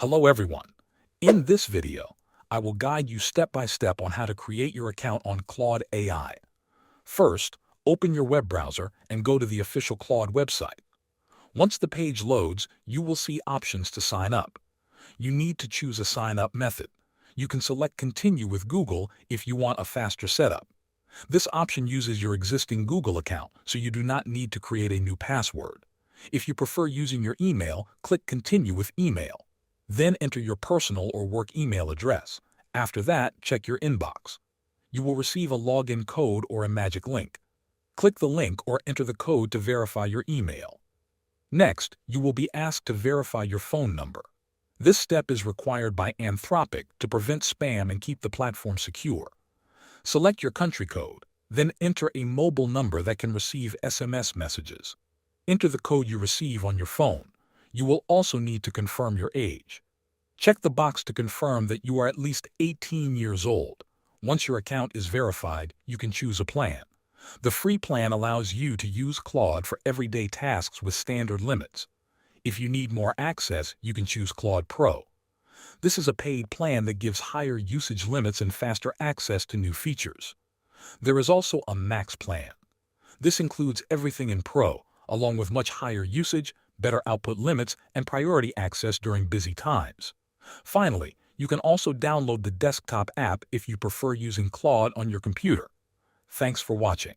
Hello everyone. In this video, I will guide you step by step on how to create your account on Claude AI. First, open your web browser and go to the official Claude website. Once the page loads, you will see options to sign up. You need to choose a sign-up method. You can select Continue with Google if you want a faster setup. This option uses your existing Google account, so you do not need to create a new password. If you prefer using your email, click Continue with Email. Then enter your personal or work email address. After that, check your inbox. You will receive a login code or a magic link. Click the link or enter the code to verify your email. Next, you will be asked to verify your phone number. This step is required by Anthropic to prevent spam and keep the platform secure. Select your country code, then enter a mobile number that can receive SMS messages. Enter the code you receive on your phone. You will also need to confirm your age. Check the box to confirm that you are at least 18 years old. Once your account is verified, you can choose a plan. The free plan allows you to use Claude for everyday tasks with standard limits. If you need more access, you can choose Claude Pro. This is a paid plan that gives higher usage limits and faster access to new features. There is also a Max plan. This includes everything in Pro, along with much higher usage, better output limits, and priority access during busy times. Finally, you can also download the desktop app if you prefer using Claude on your computer. Thanks for watching.